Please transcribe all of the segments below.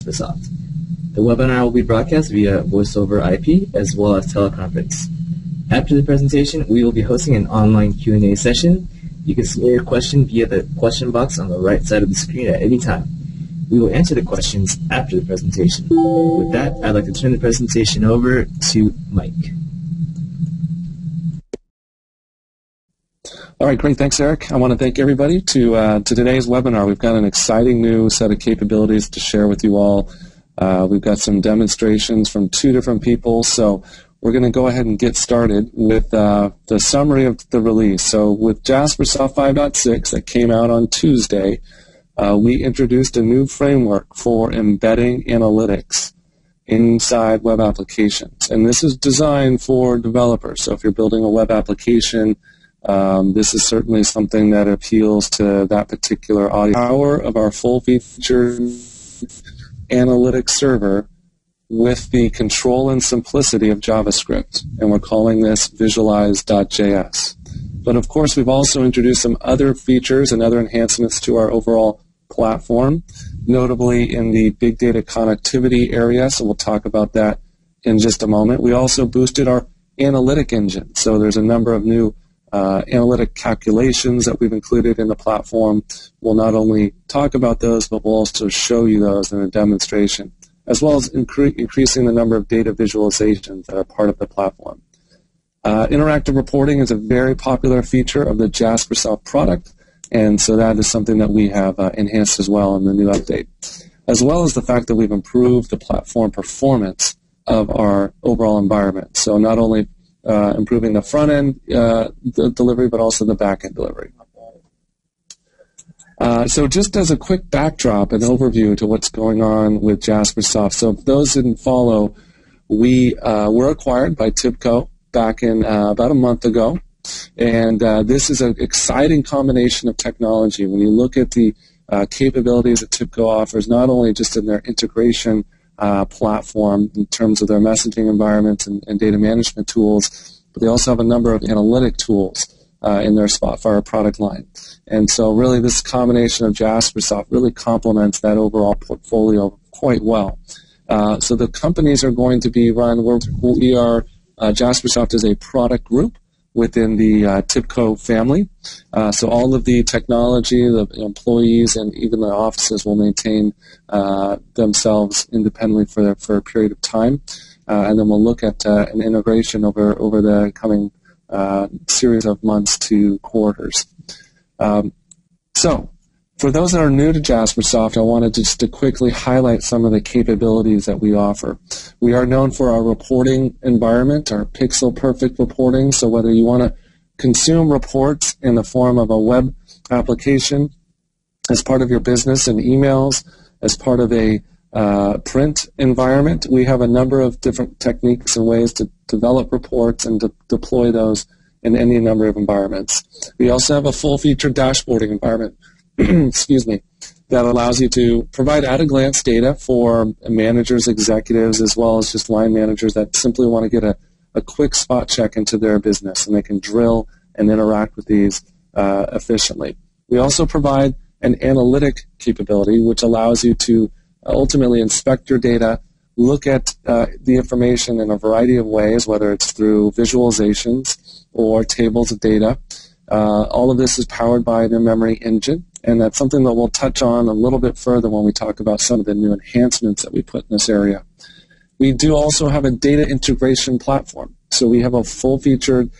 Jaspersoft. The webinar will be broadcast via voice over IP as well as teleconference. After the presentation, we will be hosting an online Q&A session. You can submit your question via the question box on the right side of the screen at any time. We will answer the questions after the presentation. With that, I'd like to turn the presentation over to Mike. All right, great. Thanks, Eric. I want to thank everybody to today's webinar. We've got an exciting new set of capabilities to share with you all. We've got some demonstrations from 2 different people, so we're going to go ahead and get started with the summary of the release. So with Jaspersoft 5.6 that came out on Tuesday, we introduced a new framework for embedding analytics inside web applications. And this is designed for developers. So if you're building a web application, this is certainly something that appeals to that particular audience. The power of our full-featured analytics server with the control and simplicity of JavaScript. And we're calling this visualize.js. But of course, we've also introduced some other features and other enhancements to our overall platform, notably in the big data connectivity area, so we'll talk about that in just a moment. We also boosted our analytic engine, so there's a number of new analytic calculations that we've included in the platform. We'll not only talk about those, but we'll also show you those in a demonstration, as well as increasing the number of data visualizations that are part of the platform. Interactive reporting is a very popular feature of the Jaspersoft product, and so that is something that we have enhanced as well in the new update, as well as the fact that we've improved the platform performance of our overall environment. So not only improving the front-end delivery, but also the back-end delivery. So just as a quick backdrop and overview to what's going on with Jaspersoft. So if those didn't follow, we were acquired by TIBCO back in about a month ago. And this is an exciting combination of technology. When you look at the capabilities that TIBCO offers, not only just in their integration platform in terms of their messaging environments and data management tools, but they also have a number of analytic tools in their Spotfire product line. And so really this combination of Jaspersoft really complements that overall portfolio quite well. So the companies are going to be run, Jaspersoft is a product group within the TIBCO family. So all of the technology, the employees, and even the offices will maintain themselves independently for a period of time. And then we'll look at an integration over the coming series of months to quarters. So for those that are new to Jaspersoft, I wanted just to quickly highlight some of the capabilities that we offer. We are known for our reporting environment, our pixel-perfect reporting. So whether you want to consume reports in the form of a web application as part of your business and emails, as part of a print environment, we have a number of different techniques and ways to develop reports and to deploy those in any number of environments. We also have a full-featured dashboarding environment. Excuse me, that allows you to provide at-a-glance data for managers, executives, as well as just line managers that simply want to get a quick spot check into their business, and they can drill and interact with these efficiently. We also provide an analytic capability, which allows you to ultimately inspect your data, look at the information in a variety of ways, whether it's through visualizations or tables of data. All of this is powered by the memory engine, and that's something that we'll touch on a little bit further when we talk about some of the new enhancements that we put in this area. We do also have a data integration platform. So we have a full-featured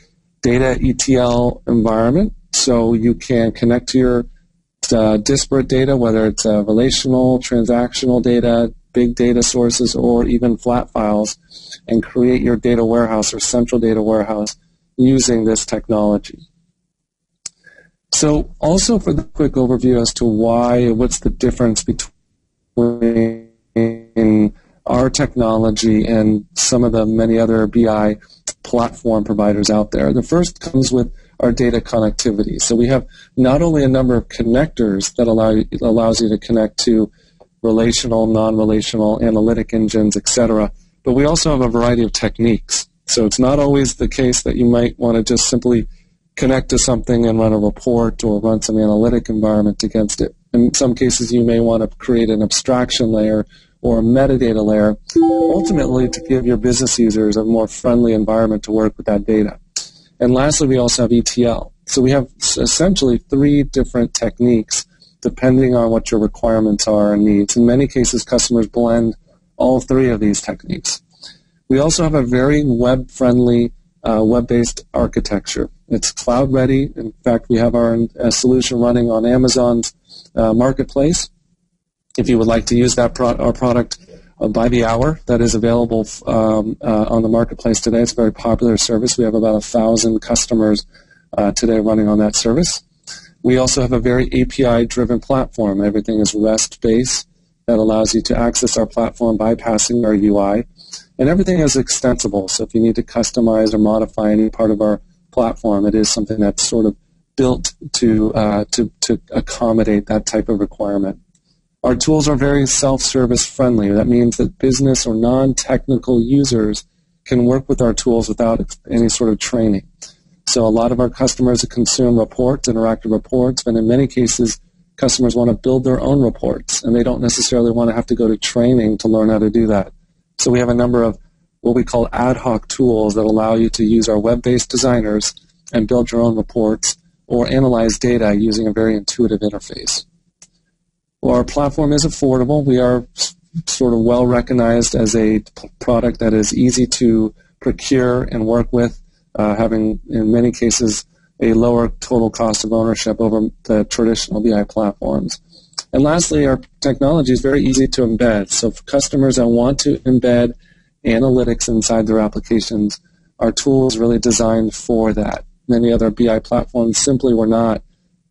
data ETL environment, so you can connect to your disparate data, whether it's relational, transactional data, big data sources, or even flat files, and create your data warehouse or central data warehouse using this technology. So also for the quick overview as to what's the difference between our technology and some of the many other BI platform providers out there. The first comes with our data connectivity. So we have not only a number of connectors that allows you to connect to relational, non-relational, analytic engines, etc., but we also have a variety of techniques. So it's not always the case that you might want to just simply connect to something and run a report or run some analytic environment against it. In some cases, you may want to create an abstraction layer or a metadata layer, ultimately to give your business users a more friendly environment to work with that data. And lastly, we also have ETL. So we have essentially 3 different techniques depending on what your requirements are and needs. In many cases, customers blend all 3 of these techniques. We also have a very web-friendly, web-based architecture. It's cloud-ready. In fact, we have our solution running on Amazon's marketplace. If you would like to use that our product by the hour, that is available on the marketplace today. It's a very popular service. We have about 1,000 customers today running on that service. We also have a very API-driven platform. Everything is REST-based. That allows you to access our platform bypassing our UI. And everything is extensible, so if you need to customize or modify any part of our platform, it is something that's sort of built to accommodate that type of requirement. Our tools are very self-service friendly. That means that business or non-technical users can work with our tools without any sort of training. So a lot of our customers consume reports, interactive reports, and in many cases, customers want to build their own reports, and they don't necessarily want to have to go to training to learn how to do that. So we have a number of what we call ad hoc tools that allow you to use our web-based designers and build your own reports or analyze data using a very intuitive interface. Well, our platform is affordable. We are sort of well recognized as a product that is easy to procure and work with, having in many cases a lower total cost of ownership over the traditional BI platforms. And lastly, our technology is very easy to embed. So for customers that want to embed analytics inside their applications, our tool is really designed for that. Many other BI platforms simply were not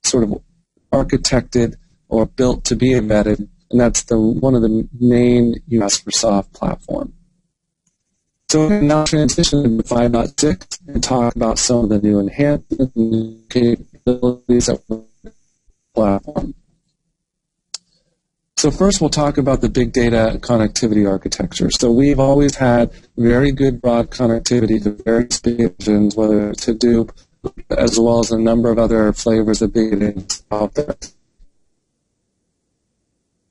sort of architected or built to be embedded, and that's one of the main Jaspersoft platform. So we can now transition to 5.6 and talk about some of the new enhancements and capabilities of the platform. So first we'll talk about the big data connectivity architecture. So we've always had very good broad connectivity to various engines, whether it's Hadoop, as well as a number of other flavors of big data out there.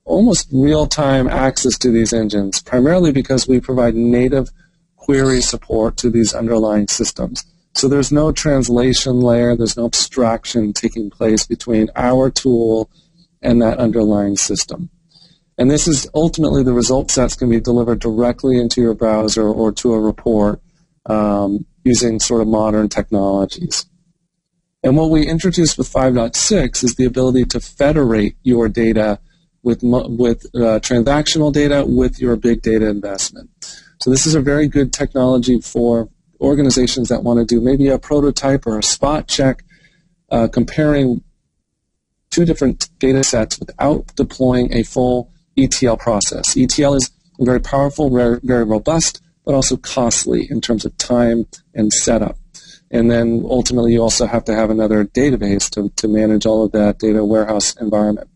Almost real-time access to these engines, primarily because we provide native query support to these underlying systems. So there's no translation layer, there's no abstraction taking place between our tool and that underlying system. And this is ultimately the result sets can be delivered directly into your browser or to a report using sort of modern technologies. And what we introduced with 5.6 is the ability to federate your data with transactional data with your big data investment. So this is a very good technology for organizations that want to do maybe a prototype or a spot check comparing 2 different data sets without deploying a full ETL process. ETL is very powerful, very robust, but also costly in terms of time and setup. And then ultimately you also have to have another database to manage all of that data warehouse environment.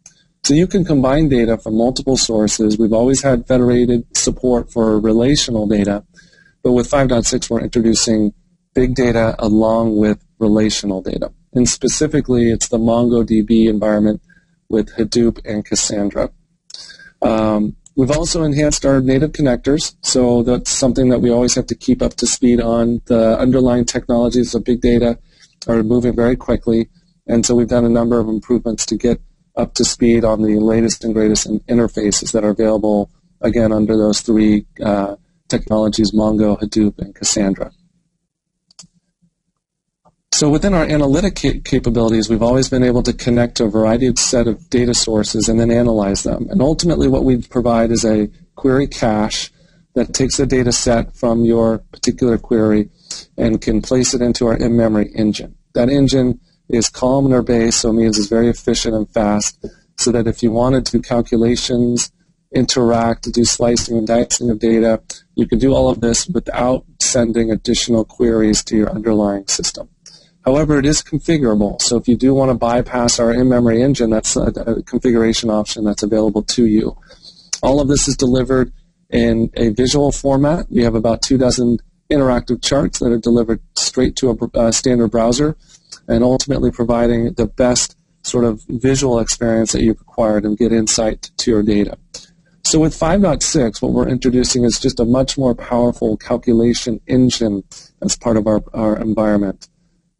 So you can combine data from multiple sources. We've always had federated support for relational data, but with 5.6 we're introducing big data along with relational data. And specifically it's the MongoDB environment with Hadoop and Cassandra. We've also enhanced our native connectors, so that's something that we always have to keep up to speed on. The underlying technologies of big data are moving very quickly, and so we've done a number of improvements to get up to speed on the latest and greatest interfaces that are available, again, under those 3 technologies, Mongo, Hadoop, and Cassandra. So within our analytic capabilities, we've always been able to connect to a variety of set of data sources and then analyze them. And ultimately what we provide is a query cache that takes a data set from your particular query and can place it into our in-memory engine. That engine is columnar-based, so it means it's very efficient and fast, so that if you wanted to do calculations, interact, do slicing and dicing of data, you can do all of this without sending additional queries to your underlying system. However, it is configurable, so if you do want to bypass our in-memory engine, that's a configuration option that's available to you. All of this is delivered in a visual format. We have about 24 interactive charts that are delivered straight to a standard browser, and ultimately providing the best sort of visual experience that you've required and get insight to your data. So with 5.6, what we're introducing is just a much more powerful calculation engine as part of our environment.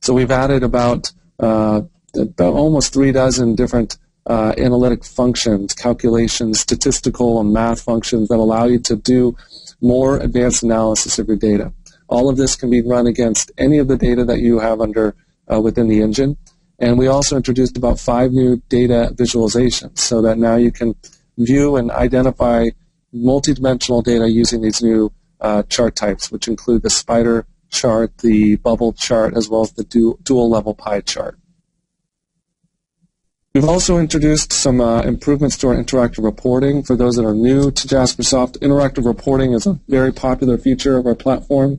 So we've added about almost 36 different analytic functions, calculations, statistical and math functions that allow you to do more advanced analysis of your data. All of this can be run against any of the data that you have under within the engine. And we also introduced about 5 new data visualizations so that now you can view and identify multidimensional data using these new chart types, which include the spider chart, the bubble chart, as well as the dual level pie chart. We've also introduced some improvements to our interactive reporting. For those that are new to Jaspersoft, interactive reporting is a very popular feature of our platform.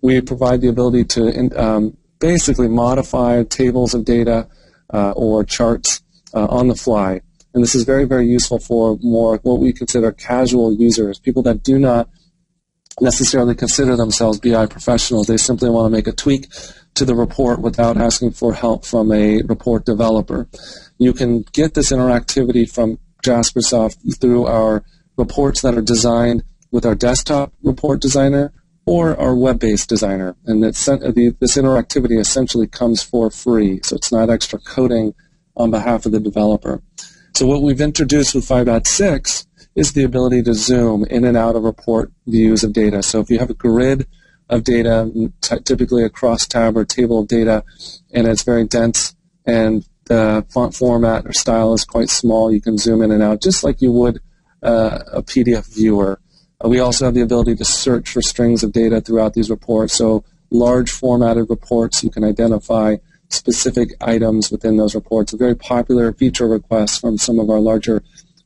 We provide the ability to basically modify tables of data or charts on the fly. And this is very, very useful for more what we consider casual users, people that do not necessarily consider themselves BI professionals. They simply want to make a tweak to the report without asking for help from a report developer. You can get this interactivity from Jaspersoft through our reports that are designed with our desktop report designer or our web-based designer. And this interactivity essentially comes for free, so it's not extra coding on behalf of the developer. So what we've introduced with 5.6 is the ability to zoom in and out of report views of data. So if you have a grid of data, typically a cross-tab or table of data, and it's very dense and the font format or style is quite small, you can zoom in and out just like you would a PDF viewer. We also have the ability to search for strings of data throughout these reports. So large formatted reports, you can identify specific items within those reports. A very popular feature request from some of our larger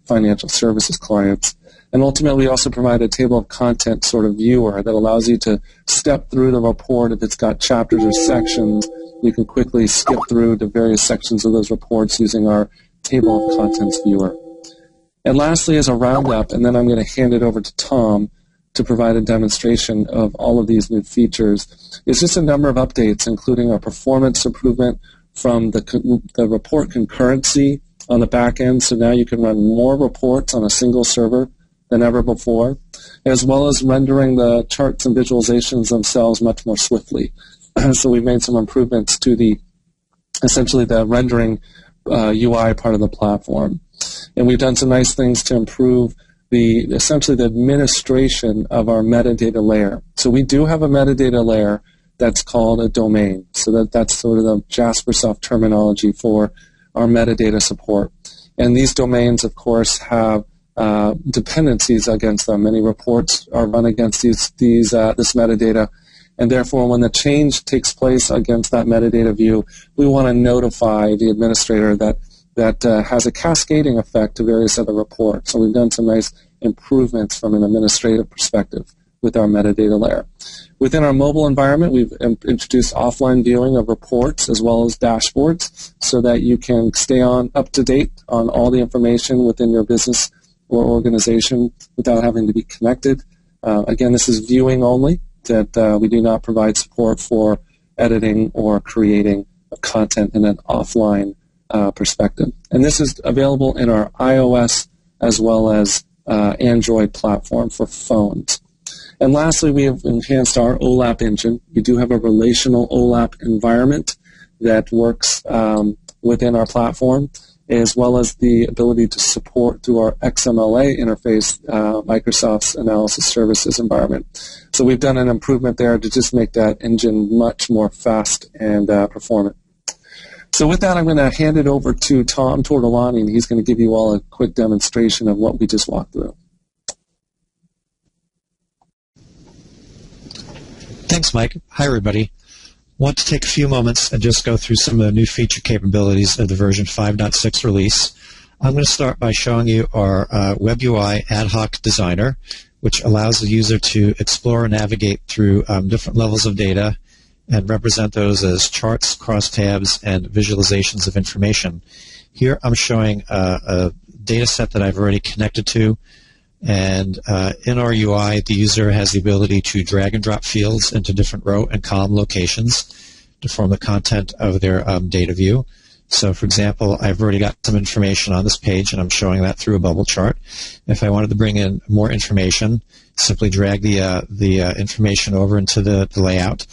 financial services clients. And ultimately, we also provide a table of content sort of viewer that allows you to step through the report. If it's got chapters or sections, you can quickly skip through the various sections of those reports using our table of contents viewer. And lastly, as a roundup, and then I'm going to hand it over to Tom to provide a demonstration of all of these new features, is just a number of updates, including our performance improvement from the report concurrency on the back end. So now you can run more reports on a single server than ever before, as well as rendering the charts and visualizations themselves much more swiftly. So we've made some improvements to essentially the rendering UI part of the platform. And we've done some nice things to improve essentially the administration of our metadata layer. So we do have a metadata layer that's called a domain. So that's sort of the Jaspersoft terminology for our metadata support. And these domains, of course, have dependencies against them. Many reports are run against this metadata. And therefore, when the change takes place against that metadata view, we want to notify the administrator that has a cascading effect to various other reports. So we've done some nice improvements from an administrative perspective with our metadata layer. Within our mobile environment, we've introduced offline viewing of reports as well as dashboards so that you can stay up to date on all the information within your business or organization without having to be connected. Again, this is viewing only, that we do not provide support for editing or creating content in an offline perspective. And this is available in our iOS as well as Android platform for phones. And lastly, we have enhanced our OLAP engine. We do have a relational OLAP environment that works within our platform, as well as the ability to support through our XMLA interface Microsoft's analysis services environment. So we've done an improvement there to just make that engine much more fast and performant. So with that, I'm going to hand it over to Tom Tortolani, and he's going to give you all a quick demonstration of what we just walked through. Thanks, Mike. Hi, everybody. I want to take a few moments and just go through some of the new feature capabilities of the version 5.6 release. I'm going to start by showing you our Web UI ad hoc designer, which allows the user to explore and navigate through different levels of data and represent those as charts, crosstabs, and visualizations of information. Here I'm showing a data set that I've already connected to, and in our UI, the user has the ability to drag and drop fields into different row and column locations to form the content of their data view. So, for example, I've already got some information on this page, and I'm showing that through a bubble chart. If I wanted to bring in more information, simply drag the information over into the layout,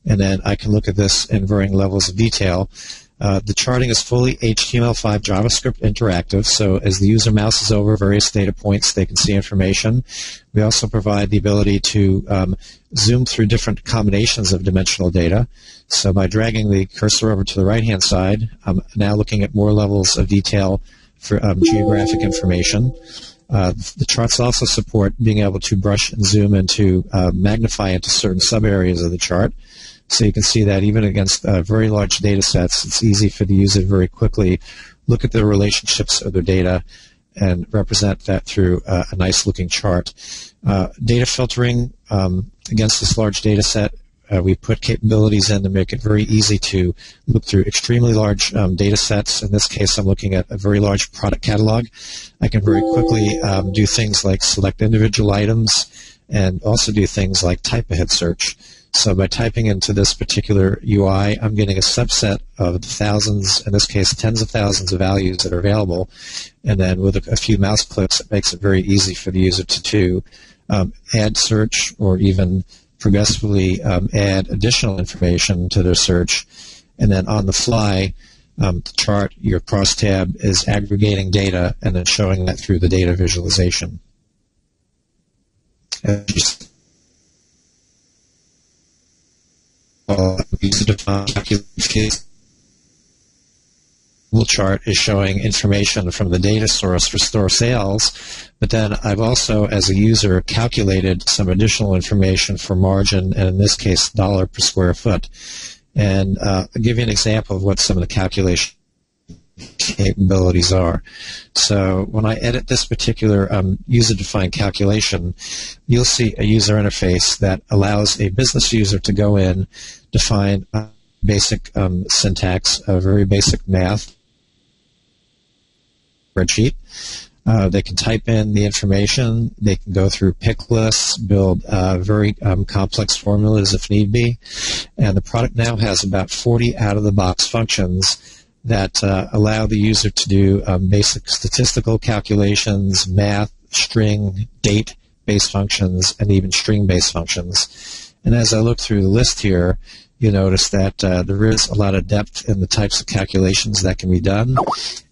and then I can look at this in varying levels of detail. The charting is fully HTML5 JavaScript interactive, so as the user mouses over various data points, they can see information. We also provide the ability to zoom through different combinations of dimensional data. So by dragging the cursor over to the right-hand side, I'm now looking at more levels of detail for geographic information. The charts also support being able to brush and zoom into, magnify into certain sub-areas of the chart. So you can see that even against very large data sets, it's easy for the user to very quickly look at the relationships of their data and represent that through a nice-looking chart. Data filtering against this large data set, we put capabilities in to make it very easy to look through extremely large data sets. In this case, I'm looking at a very large product catalog. I can very quickly do things like select individual items and also do things like type-ahead search. So by typing into this particular UI, I'm getting a subset of the thousands, in this case tens of thousands of values that are available. And then with a few mouse clicks, it makes it very easy for the user to add search or even progressively add additional information to their search. And then on the fly, the chart, your crosstab, is aggregating data and then showing that through the data visualization. User-defined chart is showing information from the data source for store sales, but then I've also, as a user, calculated some additional information for margin, and in this case, dollar per square foot. And I'll give you an example of what some of the calculation capabilities are. So when I edit this particular user-defined calculation, you'll see a user interface that allows a business user to go in, define basic syntax, very basic math spreadsheet. They can type in the information. They can go through pick lists, build very complex formulas if need be. And the product now has about 40 out-of-the-box functions that allow the user to do basic statistical calculations, math, string, date-based functions, and even string-based functions. And as I look through the list here, you notice that there is a lot of depth in the types of calculations that can be done.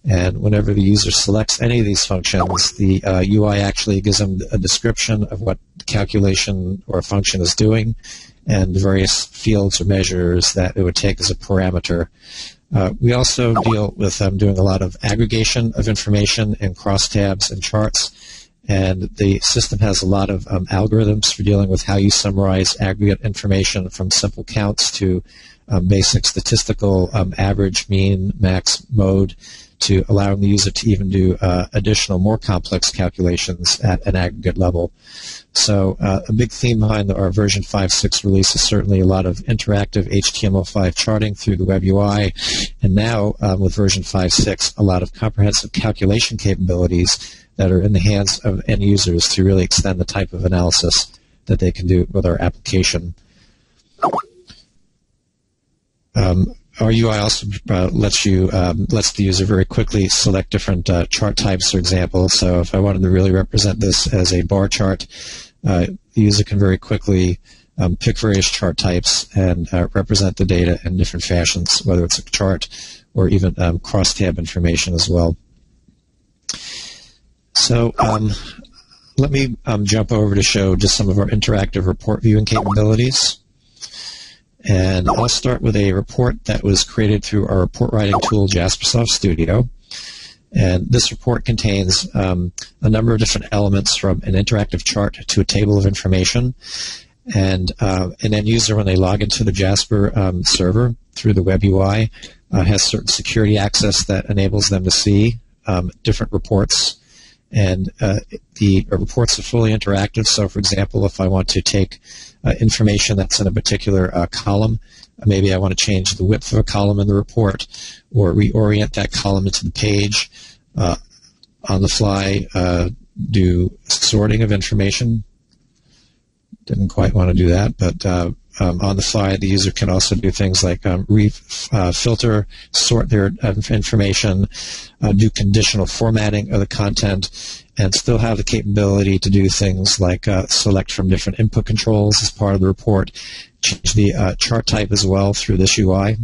And whenever the user selects any of these functions, the UI actually gives them a description of what the calculation or function is doing and the various fields or measures that it would take as a parameter. We also deal with doing a lot of aggregation of information in crosstabs and charts, and the system has a lot of algorithms for dealing with how you summarize aggregate information from simple counts to basic statistical average, mean, max, mode, to allowing the user to even do additional, more complex calculations at an aggregate level. So a big theme behind our version 5.6 release is certainly a lot of interactive HTML5 charting through the web UI, and now with version 5.6, a lot of comprehensive calculation capabilities that are in the hands of end users to really extend the type of analysis that they can do with our application. Our UI also lets the user very quickly select different chart types, for example. So if I wanted to really represent this as a bar chart, the user can very quickly pick various chart types and represent the data in different fashions, whether it's a chart or even crosstab information as well. So let me jump over to show just some of our interactive report viewing capabilities. And I'll start with a report that was created through our report writing tool, Jaspersoft Studio. And this report contains a number of different elements, from an interactive chart to a table of information. And an end user, when they log into the Jasper server through the web UI, has certain security access that enables them to see different reports. And the reports are fully interactive. So, for example, if I want to take information that's in a particular column, maybe I want to change the width of a column in the report or reorient that column into the page, on the fly, do sorting of information. Didn't quite want to do that, but on the fly. The user can also do things like filter, sort their information, do conditional formatting of the content, and still have the capability to do things like select from different input controls as part of the report, change the chart type as well through this UI.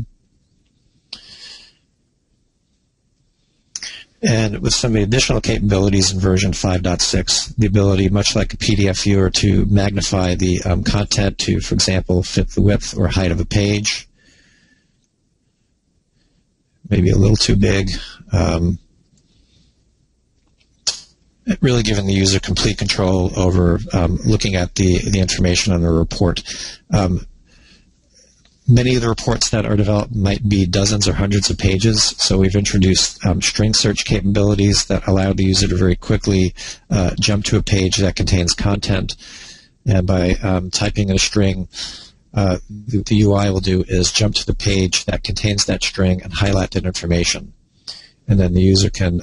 And with some of the additional capabilities in version 5.6, the ability, much like a PDF viewer, to magnify the content to, for example, fit the width or height of a page, maybe a little too big, really giving the user complete control over looking at the information on the report. Many of the reports that are developed might be dozens or hundreds of pages, so we've introduced string search capabilities that allow the user to very quickly jump to a page that contains content. And by typing in a string, the UI will do is jump to the page that contains that string and highlight that information. And then the user can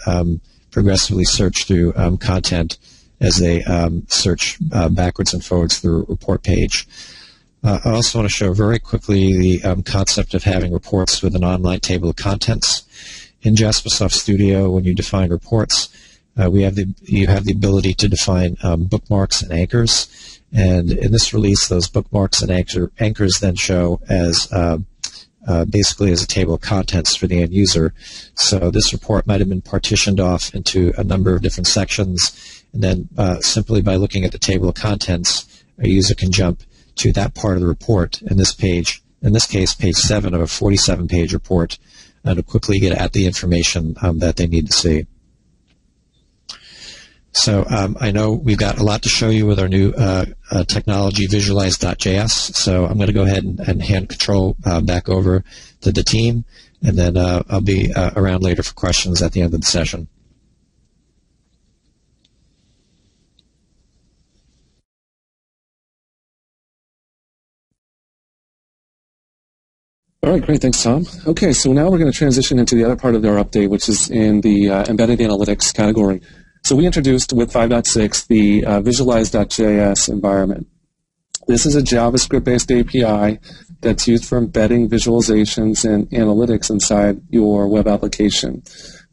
progressively search through content as they search backwards and forwards through a report page. I also want to show very quickly the concept of having reports with an online table of contents. In Jaspersoft Studio, when you define reports, you have the ability to define bookmarks and anchors. And in this release, those bookmarks and anchors then show as basically as a table of contents for the end user. So this report might have been partitioned off into a number of different sections, and then simply by looking at the table of contents, a user can jump to that part of the report in this page, in this case, page 7 of a 47-page report, to quickly get at the information that they need to see. So I know we've got a lot to show you with our new technology, Visualize.js. So I'm going to go ahead and hand control back over to the team, and then I'll be around later for questions at the end of the session. All right, great. Thanks, Tom. Okay, so now we're going to transition into the other part of our update, which is in the embedded analytics category. So we introduced with 5.6 the Visualize.js environment. This is a JavaScript-based API that's used for embedding visualizations and analytics inside your web application.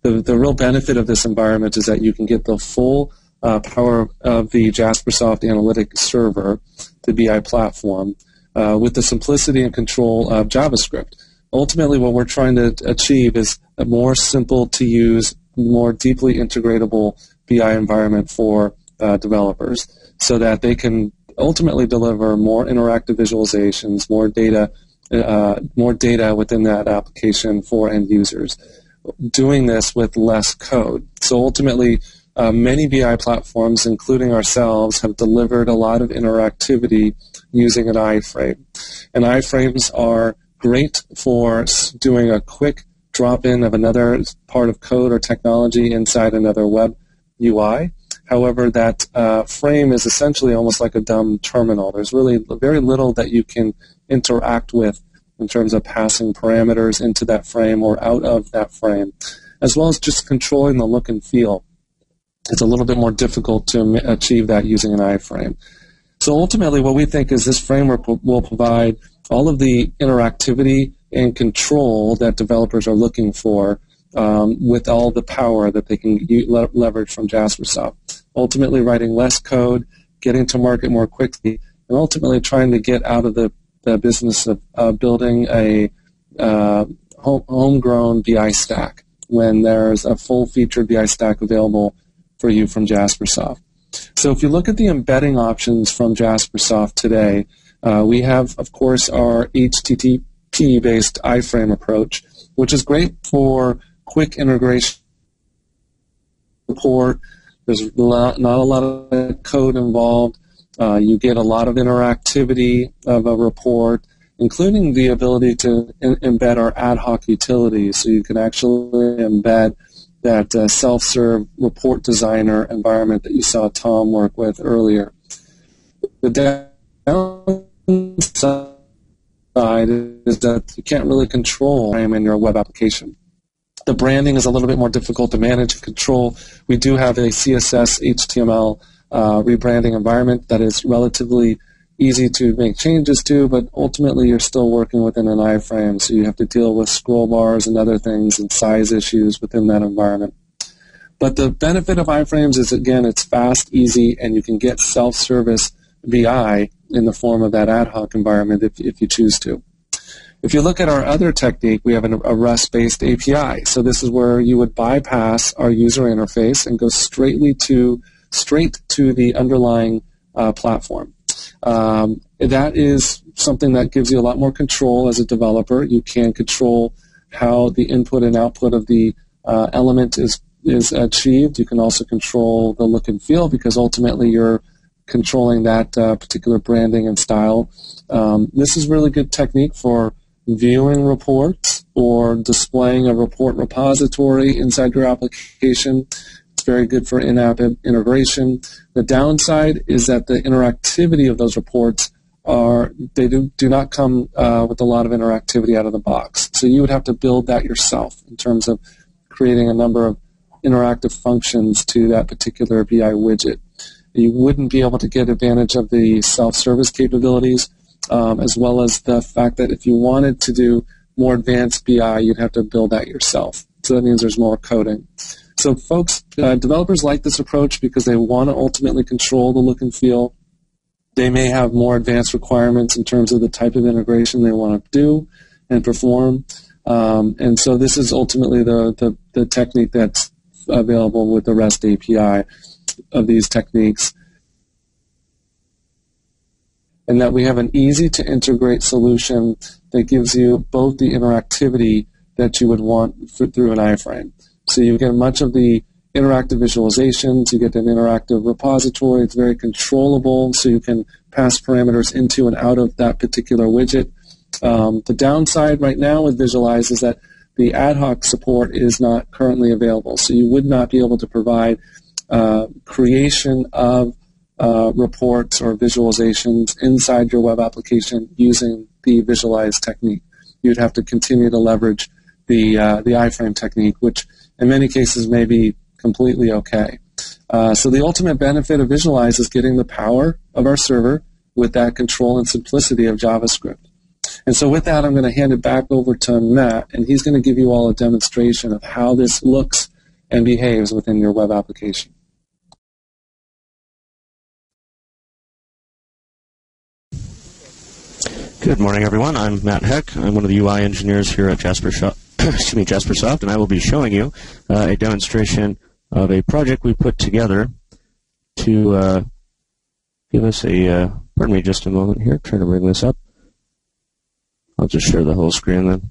The real benefit of this environment is that you can get the full power of the Jaspersoft analytic server, the BI platform, with the simplicity and control of JavaScript. Ultimately, what we're trying to achieve is a more simple to use, more deeply integratable BI environment for developers so that they can ultimately deliver more interactive visualizations, more data within that application for end users. Doing this with less code. So ultimately, many BI platforms, including ourselves, have delivered a lot of interactivity using an iframe. And iframes are great for doing a quick drop-in of another part of code or technology inside another web UI. However, that frame is essentially almost like a dumb terminal. There's really very little that you can interact with in terms of passing parameters into that frame or out of that frame, as well as just controlling the look and feel. It's a little bit more difficult to achieve that using an iframe. So ultimately, what we think is this framework will provide all of the interactivity and control that developers are looking for with all the power that they can leverage from Jaspersoft. Ultimately, writing less code, getting to market more quickly, and ultimately trying to get out of the business of building a homegrown BI stack when there's a full-featured BI stack available for you from Jaspersoft. So if you look at the embedding options from Jaspersoft today, we have, of course, our HTTP-based iframe approach, which is great for quick integration support. There's not a lot of code involved. You get a lot of interactivity of a report, including the ability to embed our ad hoc utilities. So you can actually embed that self-serve report designer environment that you saw Tom work with earlier. The downside is that you can't really control in your web application. The branding is a little bit more difficult to manage and control. We do have a CSS HTML rebranding environment that is relatively easy to make changes to, but ultimately you're still working within an iframe, so you have to deal with scroll bars and other things and size issues within that environment. But the benefit of iframes is, again, it's fast, easy, and you can get self-service BI in the form of that ad hoc environment if you choose to. If you look at our other technique, we have a REST-based API. So this is where you would bypass our user interface and go straight to the underlying platform. That is something that gives you a lot more control as a developer. You can control how the input and output of the element is achieved. You can also control the look and feel, because ultimately you're controlling that particular branding and style. This is really good technique for viewing reports or displaying a report repository inside your application. It's very good for in-app integration. The downside is that the interactivity of those reports do not come with a lot of interactivity out of the box. So you would have to build that yourself in terms of creating a number of interactive functions to that particular BI widget. You wouldn't be able to get advantage of the self-service capabilities, as well as the fact that if you wanted to do more advanced BI, you'd have to build that yourself. So that means there's more coding. So folks, developers like this approach because they want to ultimately control the look and feel. They may have more advanced requirements in terms of the type of integration they want to do and perform. And so this is ultimately the technique that's available with the REST API of these techniques. And that we have an easy-to-integrate solution that gives you both the interactivity that you would want through an iframe. So you get much of the interactive visualizations, you get an interactive repository, it's very controllable, so you can pass parameters into and out of that particular widget. The downside right now with Visualize is that the ad hoc support is not currently available, so you would not be able to provide creation of reports or visualizations inside your web application using the Visualize technique. You'd have to continue to leverage the iframe technique, which in many cases may be completely okay. So the ultimate benefit of Visualize is getting the power of our server with that control and simplicity of JavaScript. And so with that, I'm going to hand it back over to Matt, and he's going to give you all a demonstration of how this looks and behaves within your web application. Good morning, everyone. I'm Matt Heck. I'm one of the UI engineers here at Jaspersoft, and I will be showing you a demonstration of a project we put together to give us a, pardon me just a moment here, trying to bring this up. I'll just share the whole screen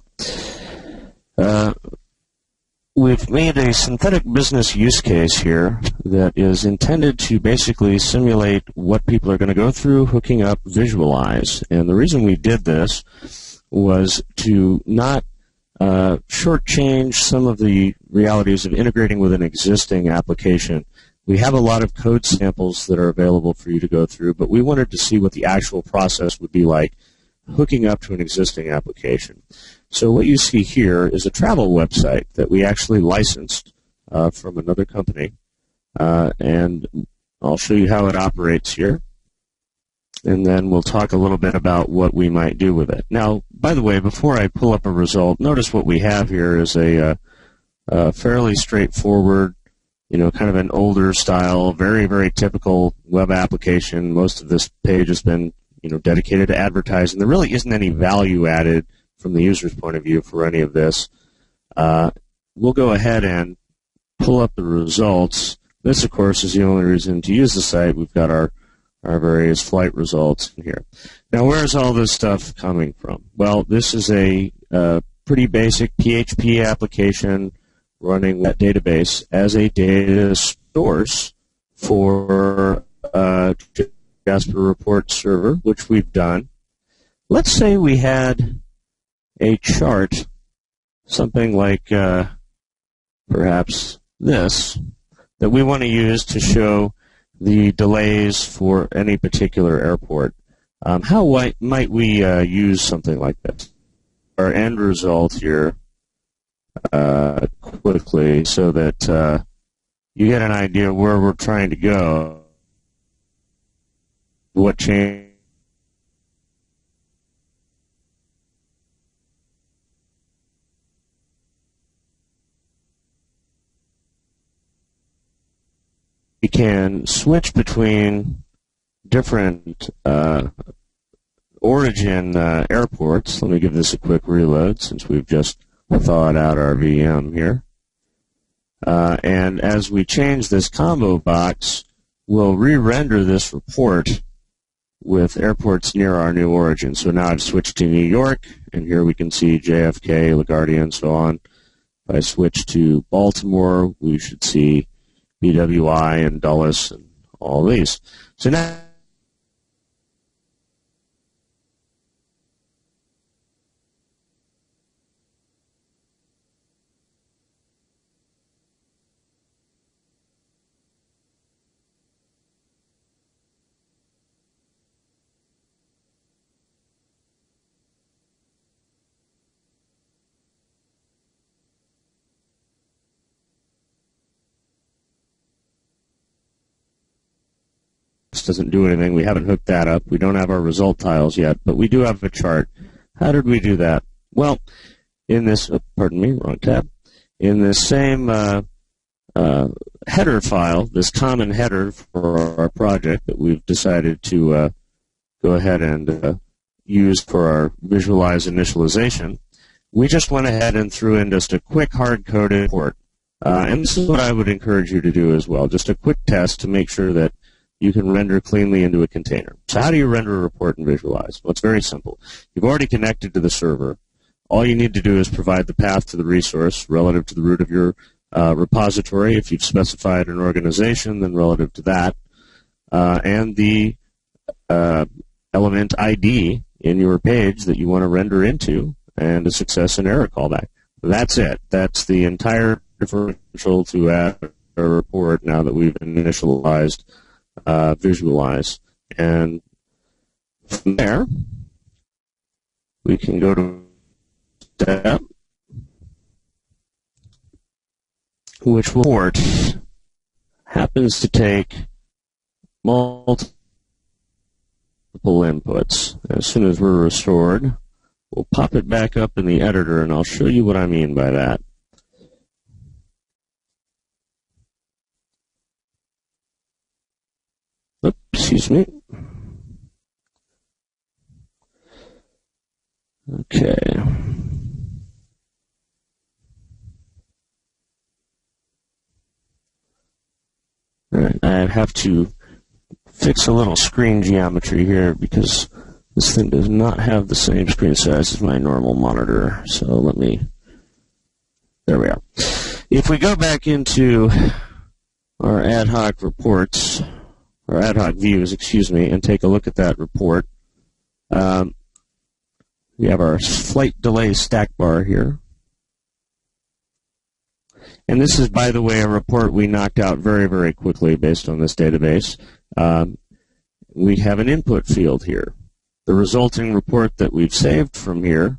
then. We've made a synthetic business use case here that is intended to basically simulate what people are going to go through hooking up Visualize. And the reason we did this was to not shortchange some of the realities of integrating with an existing application. We have a lot of code samples that are available for you to go through, but we wanted to see what the actual process would be like hooking up to an existing application. So what you see here is a travel website that we actually licensed from another company, and I'll show you how it operates here, and then we'll talk a little bit about what we might do with it. Now, by the way, before I pull up a result, notice what we have here is a fairly straightforward, kind of an older style, very, very typical web application. Most of this page has been dedicated to advertising. There really isn't any value added from the user's point of view for any of this. We'll go ahead and pull up the results. This, of course, is the only reason to use the site. We've got our various flight results here. Now, where is all this stuff coming from? Well, this is a pretty basic PHP application running that database as a data source for Jasper Report Server, which we've done. Let's say we had a chart, something like perhaps this, that we want to use to show the delays for any particular airport. How might we use something like this? Our end result here quickly so that you get an idea where we're trying to go, what change can switch between different origin airports. Let me give this a quick reload since we've just thawed out our VM here. And as we change this combo box, we'll re-render this report with airports near our new origin. So now I've switched to New York, and here we can see JFK, LaGuardia, and so on. If I switch to Baltimore, we should see BWI and Dulles and all these. So now doesn't do anything. We haven't hooked that up. We don't have our result tiles yet, but we do have a chart. How did we do that? Well, in this, pardon me, wrong tab. In this same header file, this common header for our project that we've decided to go ahead and use for our visualize initialization, we just went ahead and threw in just a quick hard-coded report. And this is what I would encourage you to do as well, just a quick test to make sure that you can render cleanly into a container. So how do you render a report and visualize? Well, it's very simple. You've already connected to the server. All you need to do is provide the path to the resource relative to the root of your repository. If you've specified an organization, then relative to that, and the element ID in your page that you want to render into, and a success and error callback. That's it. That's the entire differential to add a report now that we've initialized visualize. And from there, we can go to step, which report happens to take multiple inputs. As soon as we're restored, we'll pop it back up in the editor, and I'll show you what I mean by that. Oops, excuse me. Okay. All right, I have to fix a little screen geometry here because this thing does not have the same screen size as my normal monitor. So let me, there we are. If we go back into our ad hoc reports, or ad hoc views, excuse me, and take a look at that report. We have our flight delay stack bar here. And this is, by the way, a report we knocked out very, very quickly based on this database. We have an input field here. The resulting report that we've saved from here,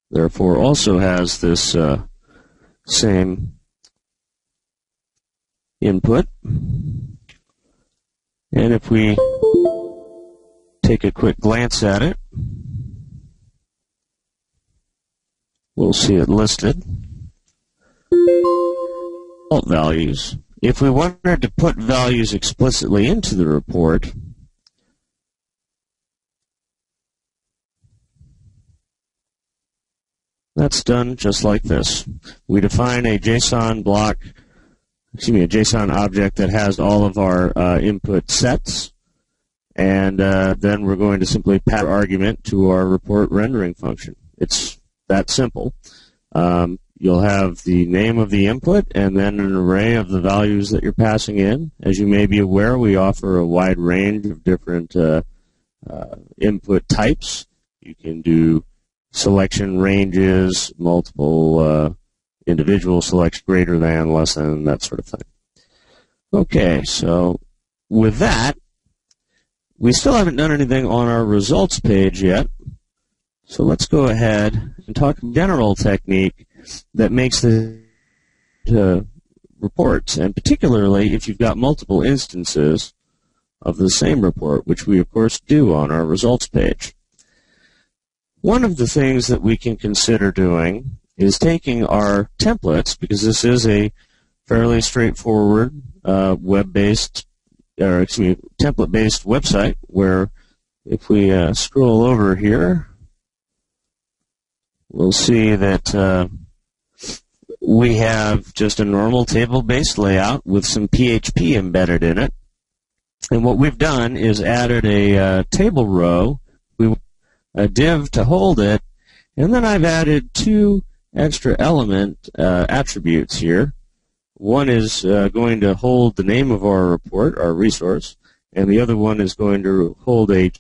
therefore, also has this same input. And if we take a quick glance at it, we'll see it listed. Alt values. If we wanted to put values explicitly into the report, that's done just like this. We define a JSON block, a JSON object that has all of our input sets, and then we're going to simply pass argument to our report rendering function. It's that simple. You'll have the name of the input and then an array of the values that you're passing in. As you may be aware, we offer a wide range of different input types. You can do selection ranges, multiple individual selects, greater than, less than, that sort of thing. Okay, so with that, we still haven't done anything on our results page yet. So let's go ahead and talk general technique that makes the reports, and particularly if you've got multiple instances of the same report, which we of course do on our results page. One of the things that we can consider doing is taking our templates, because this is a fairly straightforward web-based, or excuse me, template-based website where if we scroll over here, we'll see that we have just a normal table-based layout with some PHP embedded in it. And what we've done is added a table row, a div to hold it, and then I've added two extra element attributes here. One is going to hold the name of our report, our resource, and the other one is going to hold a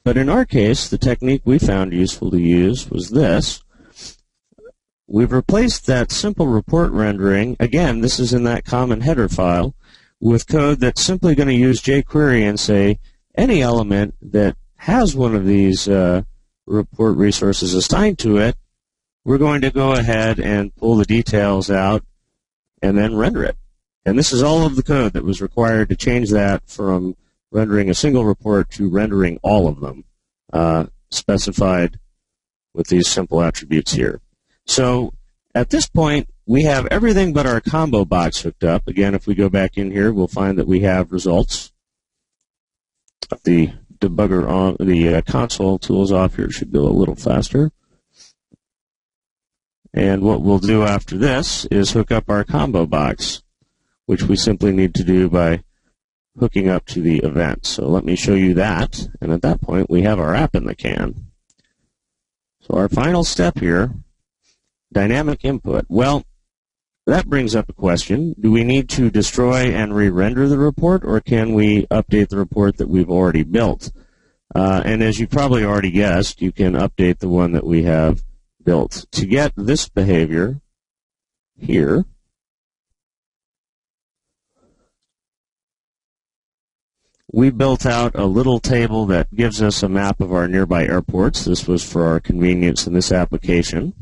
But in our case, the technique we found useful to use was this. We've replaced that simple report rendering, again, this is in that common header file, with code that's simply going to use jQuery and say any element that has one of these report resources assigned to it, we're going to go ahead and pull the details out and then render it. And this is all of the code that was required to change that from rendering a single report to rendering all of them, specified with these simple attributes here. So at this point, we have everything but our combo box hooked up. Again, if we go back in here, we'll find that we have results. The debugger on the console tools off here should go a little faster. And what we'll do after this is hook up our combo box, which we simply need to do by hooking up to the event. So let me show you that, and at that point we have our app in the can. So our final step here, dynamic input. Well, that brings up a question. Do we need to destroy and re-render the report, or can we update the report that we've already built? And as you probably already guessed, you can update the one that we have built. To get this behavior here, we built out a little table that gives us a map of our nearby airports. This was for our convenience in this application.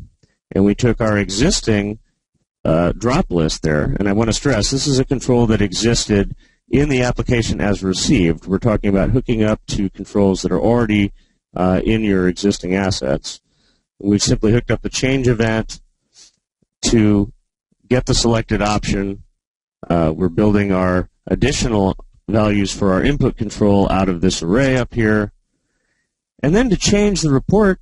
And we took our existing drop list there. And I want to stress, this is a control that existed in the application as received. We're talking about hooking up to controls that are already in your existing assets. We've simply hooked up the change event to get the selected option. We're building our additional values for our input control out of this array up here. And then to change the report,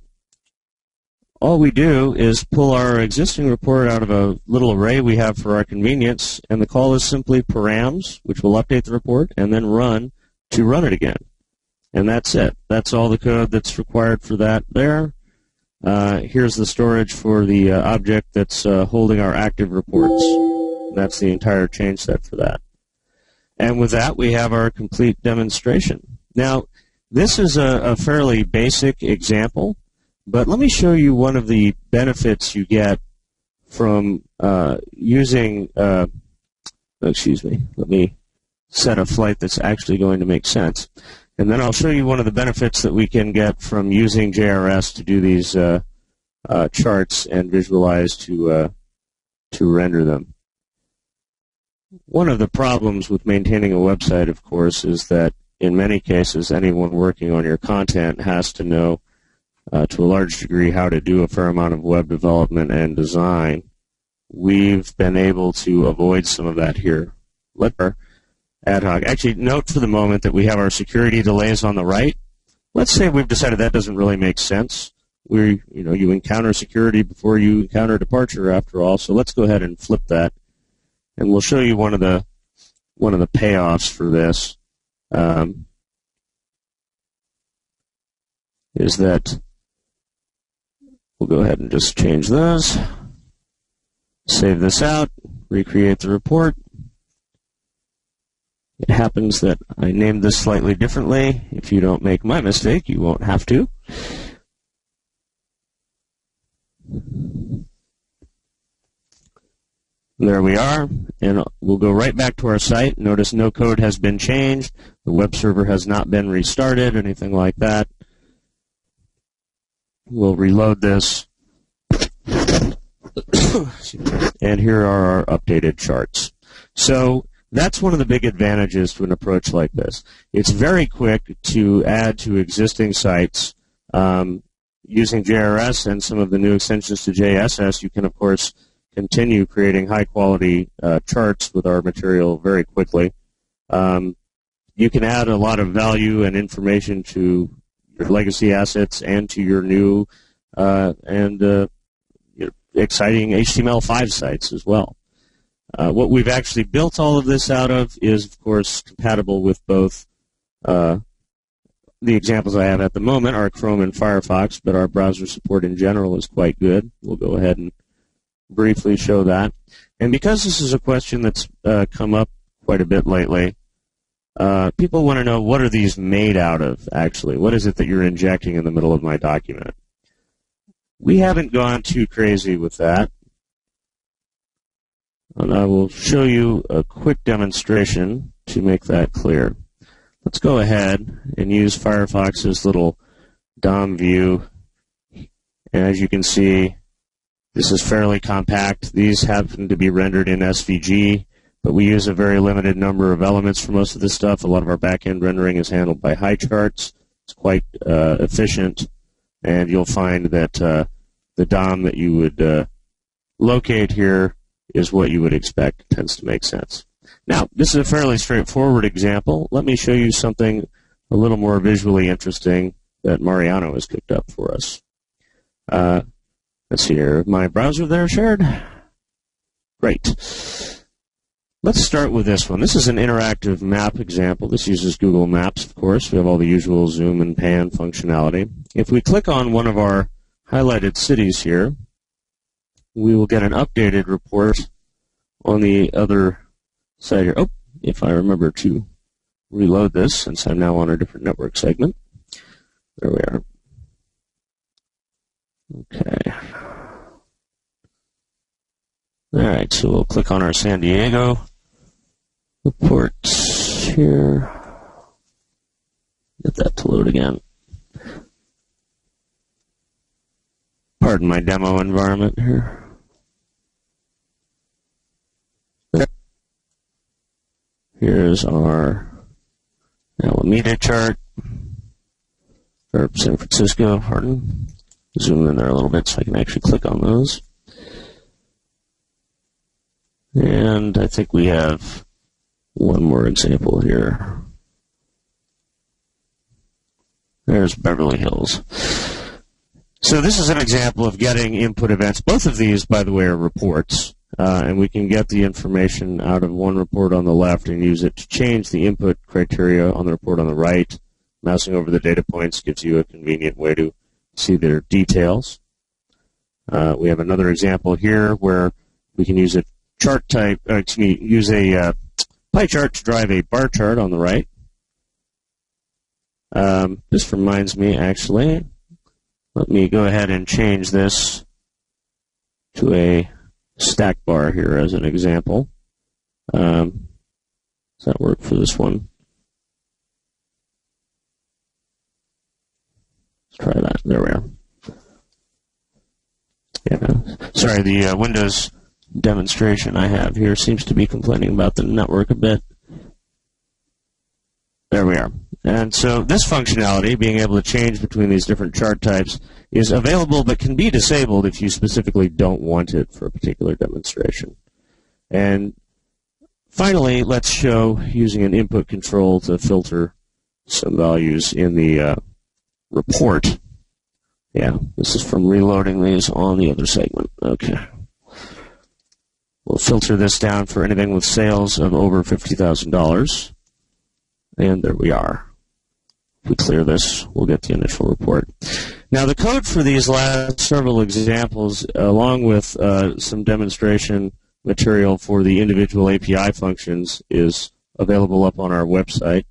all we do is pull our existing report out of a little array we have for our convenience, and the call is simply params, which will update the report, and then run to run it again. And that's it. That's all the code that's required for that there. Here's the storage for the object that's holding our active reports. And that's the entire change set for that. And with that, we have our complete demonstration. Now, this is a fairly basic example, but let me show you one of the benefits you get from using, excuse me, let me set a flight that's actually going to make sense. And then I'll show you one of the benefits that we can get from using JRS to do these charts and visualize to render them. One of the problems with maintaining a website, of course, is that in many cases anyone working on your content has to know to a large degree how to do a fair amount of web development and design. We've been able to avoid some of that here. Let our ad hoc. Actually, note for the moment that we have our security delays on the right. Let's say we've decided that doesn't really make sense. You encounter security before you encounter departure, after all. So let's go ahead and flip that. And we'll show you one of the payoffs for this is that we'll go ahead and just change those, save this out, recreate the report. It happens that I named this slightly differently. If you don't make my mistake, you won't have to. There we are, and we'll go right back to our site. Notice no code has been changed. The web server has not been restarted, anything like that. We'll reload this. And here are our updated charts. So that's one of the big advantages to an approach like this. It's very quick to add to existing sites. Using JRS and some of the new extensions to JSS, you can, of course, continue creating high-quality charts with our material very quickly. You can add a lot of value and information to your legacy assets and to your new and exciting HTML5 sites as well. What we've actually built all of this out of is, of course, compatible with both the examples I have at the moment are Chrome and Firefox, but our browser support in general is quite good. We'll go ahead and briefly show that. And because this is a question that's come up quite a bit lately, people want to know, what are these made out of, actually? What is it that you're injecting in the middle of my document? We haven't gone too crazy with that. And I will show you a quick demonstration to make that clear. Let's go ahead and use Firefox's little DOM view. And as you can see, this is fairly compact. These happen to be rendered in SVG, but we use a very limited number of elements for most of this stuff. A lot of our back-end rendering is handled by HighCharts. It's quite efficient, and you'll find that the DOM that you would locate here is what you would expect. It tends to make sense. Now, this is a fairly straightforward example. Let me show you something a little more visually interesting that Mariano has cooked up for us. Let's see here. My browser there shared? Great. Let's start with this one. This is an interactive map example. This uses Google Maps, of course. We have all the usual zoom and pan functionality. If we click on one of our highlighted cities here, we will get an updated report on the other side here. Oh, if I remember to reload this, since I'm now on a different network segment. There we are. Okay. All right, so we'll click on our San Diego reports here. Get that to load again. Pardon my demo environment here. Here's our Alameda chart, or San Francisco, pardon. Zoom in there a little bit so I can actually click on those. And I think we have one more example here. There's Beverly Hills. So this is an example of getting input events. Both of these, by the way, are reports. And we can get the information out of one report on the left and use it to change the input criteria on the report on the right. Mousing over the data points gives you a convenient way to see their details. We have another example here where we can use a chart type, use a pie chart to drive a bar chart on the right. This reminds me, actually, let me go ahead and change this to a stack bar here as an example. Does that work for this one? Let's try that. There we are. Yeah. Sorry, the Windows demonstration I have here seems to be complaining about the network a bit. There we are. And so this functionality, being able to change between these different chart types, is available but can be disabled if you specifically don't want it for a particular demonstration. And finally, let's show using an input control to filter some values in the report. Yeah, this is from reloading these on the other segment. Okay. We'll filter this down for anything with sales of over $50,000. And there we are. If we clear this, we'll get the initial report. Now, the code for these last several examples, along with some demonstration material for the individual API functions, is available up on our website.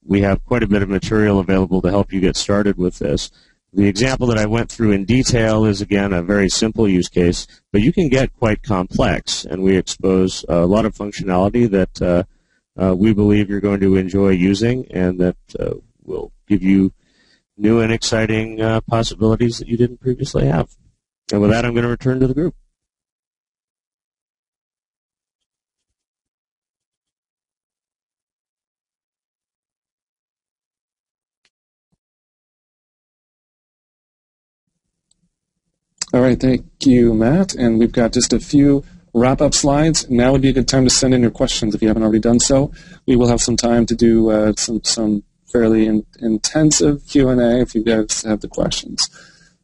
We have quite a bit of material available to help you get started with this. The example that I went through in detail is, again, a very simple use case, but you can get quite complex, and we expose a lot of functionality that we believe you're going to enjoy using and that will give you new and exciting possibilities that you didn't previously have. And with that, I'm going to return to the group. All right, thank you, Matt. And we've got just a few wrap-up slides. Now would be a good time to send in your questions if you haven't already done so. We will have some time to do some fairly intensive Q&A if you guys have the questions.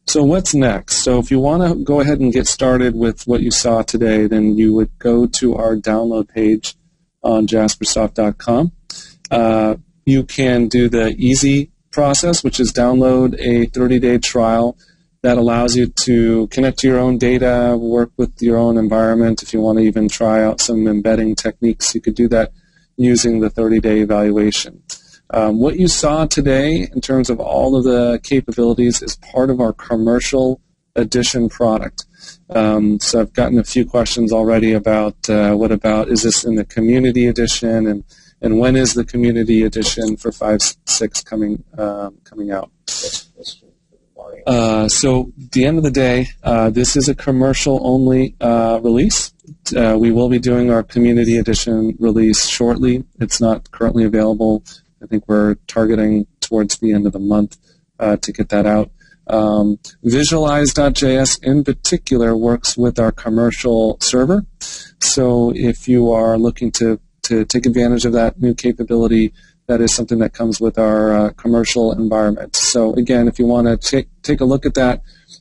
So what's next? So if you want to go ahead and get started with what you saw today, then you would go to our download page on Jaspersoft.com. You can do the easy process, which is download a 30-day trial that allows you to connect to your own data, work with your own environment. If you want to even try out some embedding techniques, you could do that using the 30-day evaluation. What you saw today in terms of all of the capabilities is part of our commercial edition product. So I've gotten a few questions already about what about, is this in the community edition, and when is the community edition for 5.6 coming out? So at the end of the day, this is a commercial-only release. We will be doing our community edition release shortly. It's not currently available. I think we're targeting towards the end of the month to get that out. Visualize.js in particular works with our commercial server. So if you are looking to take advantage of that new capability, that is something that comes with our commercial environment. So again, if you want to take a look at that,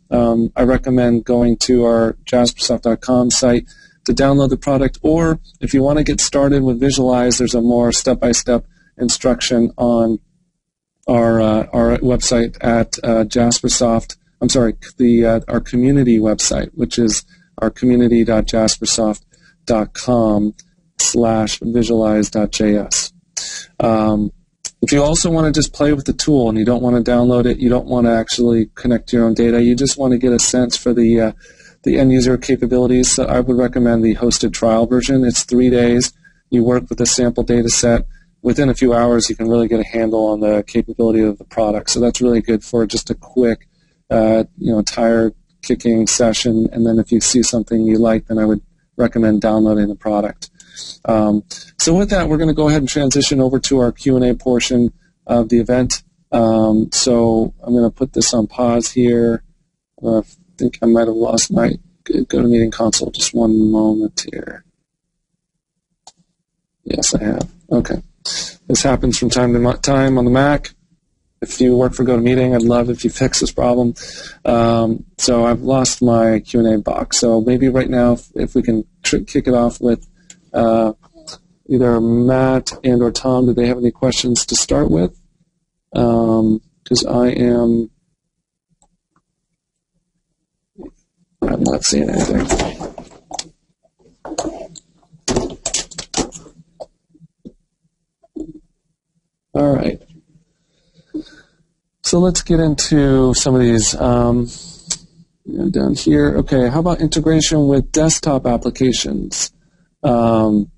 I recommend going to our Jaspersoft.com site to download the product, or if you want to get started with Visualize, there's a more step-by-step instruction on our website at Jaspersoft. I'm sorry, our community website, which is our community.jaspersoft.com/visualize.js. If you also want to just play with the tool and you don't want to download it, you don't want to actually connect your own data, you just want to get a sense for the end user capabilities, so I would recommend the hosted trial version. It's 3 days. You work with a sample data set. Within a few hours, you can really get a handle on the capability of the product. So that's really good for just a quick, tire-kicking session. And then if you see something you like, then I would recommend downloading the product. So with that, we're going to go ahead and transition over to our Q&A portion of the event. So I'm going to put this on pause here. I think I might have lost my GoToMeeting console. Just one moment here. Yes, I have. Okay. This happens from time to time on the Mac. If you work for GoToMeeting, I'd love if you fix this problem. So I've lost my Q&A box. So maybe right now, if we can kick it off with either Matt and or Tom, do they have any questions to start with? Because I'm not seeing anything. All right. So let's get into some of these down here. Okay, how about integration with desktop applications using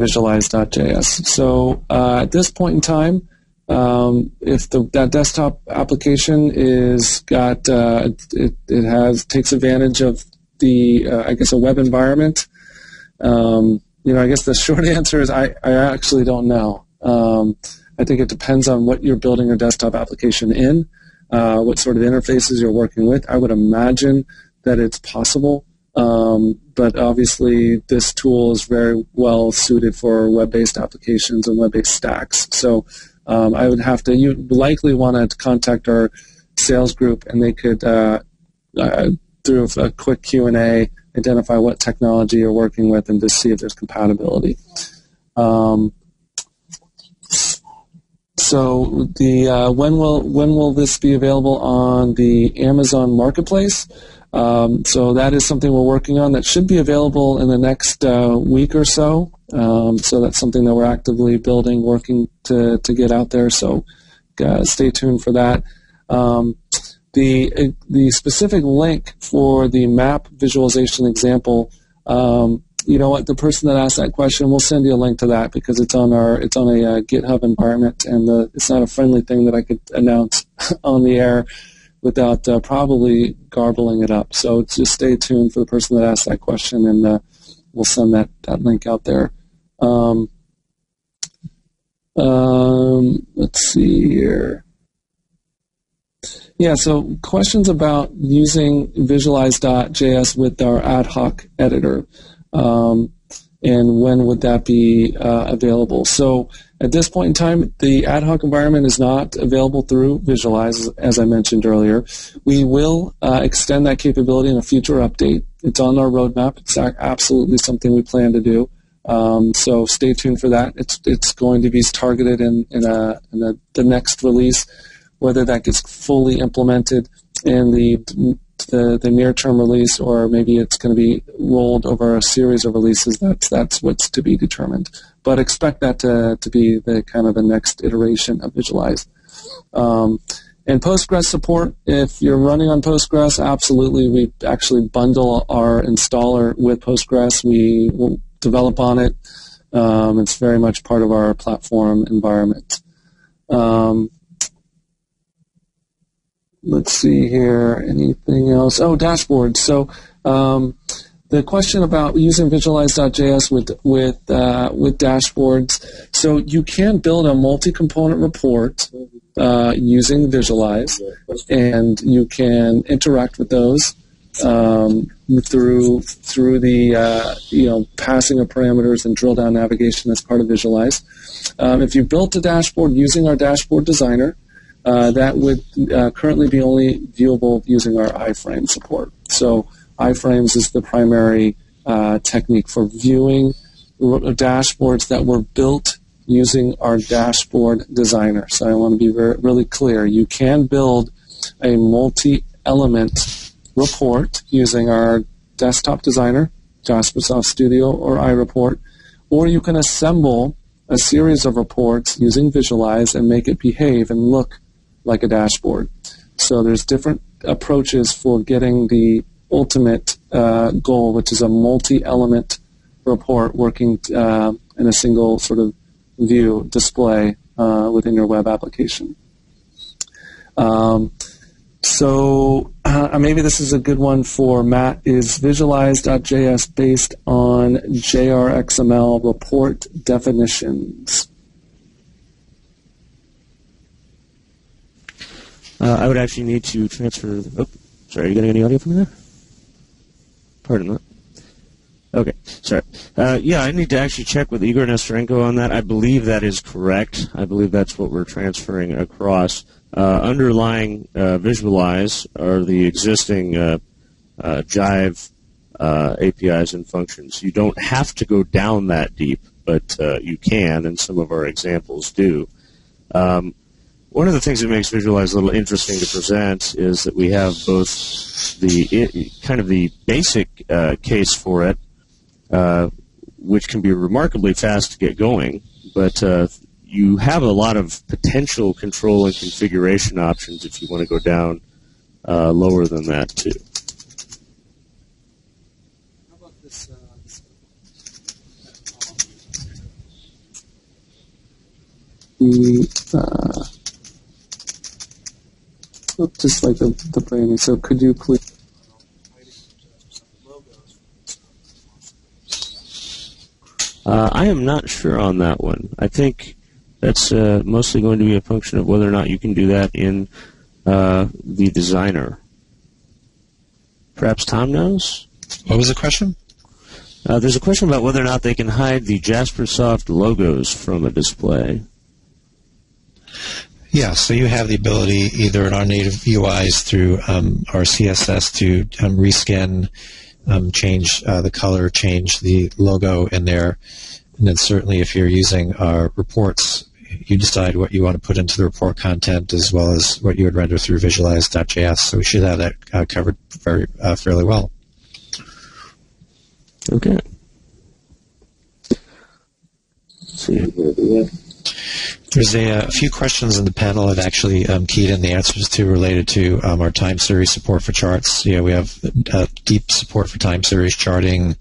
Visualize.js? So at this point in time, if that desktop application is got takes advantage of the a web environment, I guess the short answer is I actually don't know. I think it depends on what you're building your desktop application in, what sort of interfaces you're working with. I would imagine that it's possible, but obviously this tool is very well suited for web-based applications and web-based stacks. So I would have to, you likely want to contact our sales group, and they could, through a quick Q&A, identify what technology you're working with and just see if there's compatibility. So the when will this be available on the Amazon Marketplace? So that is something we're working on. That should be available in the next week or so. So that's something that we're actively building, working to get out there. So stay tuned for that. The specific link for the map visualization example, you know what, the person that asked that question, we'll send you a link to that because it's on a GitHub environment, and it's not a friendly thing that I could announce on the air without probably garbling it up. So just stay tuned for the person that asked that question, and we'll send that link out there. Let's see here. Yeah, so questions about using Visualize.js with our ad hoc editor, and when would that be available? So at this point in time, the ad hoc environment is not available through Visualize, as I mentioned earlier. We will extend that capability in a future update. It's on our roadmap. It's absolutely something we plan to do. So stay tuned for that. It's going to be targeted in the next release. Whether that gets fully implemented in the near-term release, or maybe it's going to be rolled over a series of releases, that's what's to be determined. But expect that to be the kind of the next iteration of Visualize. And Postgres support, if you're running on Postgres, absolutely, we actually bundle our installer with Postgres. We will develop on it. It's very much part of our platform environment. Let's see here. Anything else? Oh, dashboards. So the question about using Visualize.js with dashboards. So you can build a multi-component report using Visualize, and you can interact with those through the passing of parameters and drill down navigation as part of Visualize. If you built a dashboard using our dashboard designer, that would currently be only viewable using our iframe support. So iframes is the primary technique for viewing dashboards that were built using our dashboard designer. So I want to be really clear. You can build a multi-element report using our desktop designer, Jaspersoft Studio or iReport, or you can assemble a series of reports using Visualize and make it behave and look like a dashboard. So there's different approaches for getting the ultimate goal, which is a multi-element report working in a single sort of view display within your web application. So maybe this is a good one for Matt. Is Visualize.js based on JRXML report definitions? I would actually need to transfer. Oh, sorry, are you getting any audio from me there? Pardon that. Okay, sorry. Yeah, I need to actually check with Igor Nestorenko on that. I believe that is correct. I believe that's what we're transferring across. Underlying Visualize are the existing Jive APIs and functions. You don't have to go down that deep, but you can, and some of our examples do. One of the things that makes Visualize a little interesting to present is that we have both the kind of the basic case for it, which can be remarkably fast to get going, but you have a lot of potential control and configuration options if you want to go down lower than that too. How about this? Just like the branding. So could you please? I am not sure on that one. I think that's mostly going to be a function of whether or not you can do that in the designer. Perhaps Tom knows? What was the question? There's a question about whether or not they can hide the Jaspersoft logos from a display. Yeah, so you have the ability either in our native UIs through our CSS to reskin, change the color, change the logo in there. And then certainly if you're using our reports, you decide what you want to put into the report content as well as what you would render through Visualize.js. So we should have that covered fairly well. Okay. Let's see, where do we have? There's a few questions in the panel I've actually keyed in the answers to related to our time series support for charts. Yeah, we have deep support for time series charting.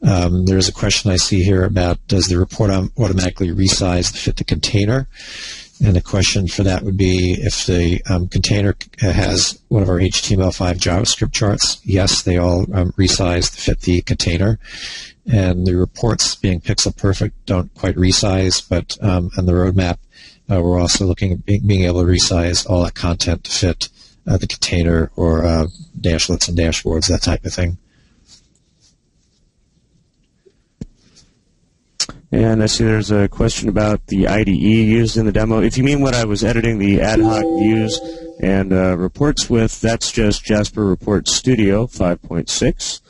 There's a question I see here about does the report automatically resize to fit the container? And the question for that would be if the container has one of our HTML5 JavaScript charts, yes, they all resize to fit the container. And the reports being pixel perfect don't quite resize, but on the roadmap, we're also looking at being able to resize all that content to fit the container or dashlets and dashboards, that type of thing. And I see there's a question about the IDE used in the demo. If you mean what I was editing the ad hoc views and reports with, that's just Jasper Report Studio 5.6.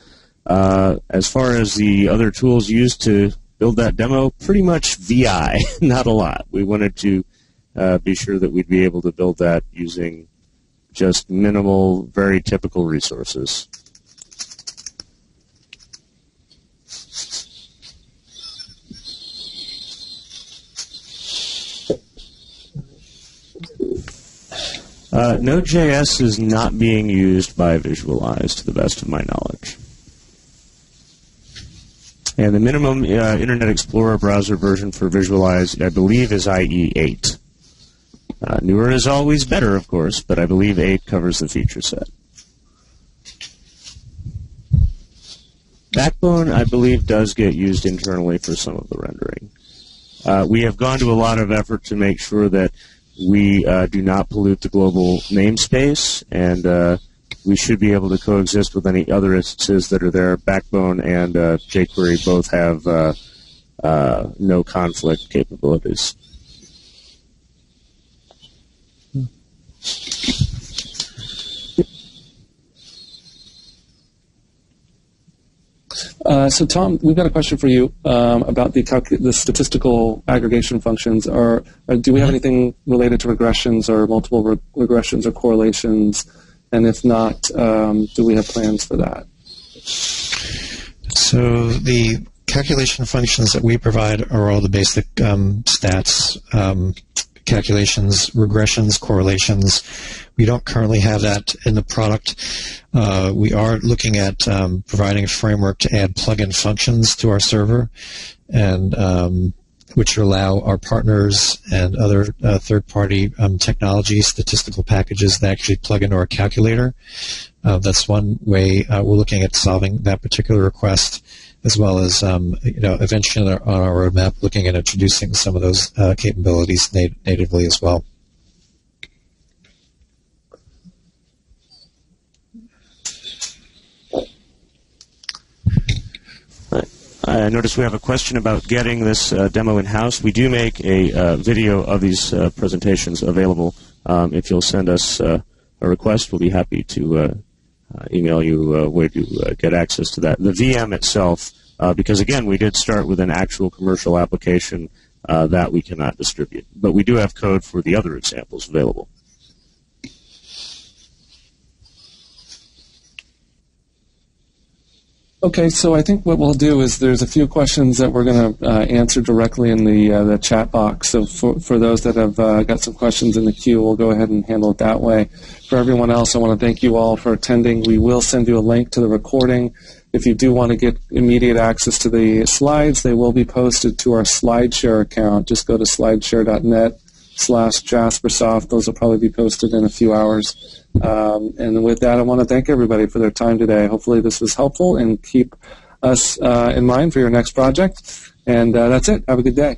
As far as the other tools used to build that demo, pretty much VI, not a lot. We wanted to be sure that we'd be able to build that using just minimal, very typical resources. Node.js is not being used by Visualize, to the best of my knowledge. And the minimum Internet Explorer browser version for Visualize, I believe, is IE 8. Newer is always better, of course, but I believe 8 covers the feature set. Backbone, I believe, does get used internally for some of the rendering. We have gone to a lot of effort to make sure that we do not pollute the global namespace, and we should be able to coexist with any other instances that are there. Backbone and jQuery both have no conflict capabilities. So, Tom, we've got a question for you about the statistical aggregation functions. Do we have anything related to regressions or multiple regressions or correlations? And if not, do we have plans for that? So the calculation functions that we provide are all the basic stats, calculations, regressions, correlations. We don't currently have that in the product. We are looking at providing a framework to add plugin functions to our server, and which allow our partners and other third-party technology statistical packages that actually plug into our calculator. That's one way we're looking at solving that particular request, as well as eventually on our roadmap, looking at introducing some of those capabilities natively as well. I notice we have a question about getting this demo in-house. We do make a video of these presentations available. If you'll send us a request, we'll be happy to email you a way to get access to that. The VM itself, because again, we did start with an actual commercial application that we cannot distribute. But we do have code for the other examples available. Okay, so I think what we'll do is there's a few questions that we're going to answer directly in the chat box. So for those that have got some questions in the queue, we'll go ahead and handle it that way. For everyone else, I want to thank you all for attending. We will send you a link to the recording. If you do want to get immediate access to the slides, they will be posted to our SlideShare account. Just go to slideshare.net/Jaspersoft. Those will probably be posted in a few hours. And with that, I want to thank everybody for their time today. Hopefully this was helpful, and keep us in mind for your next project. And that's it. Have a good day.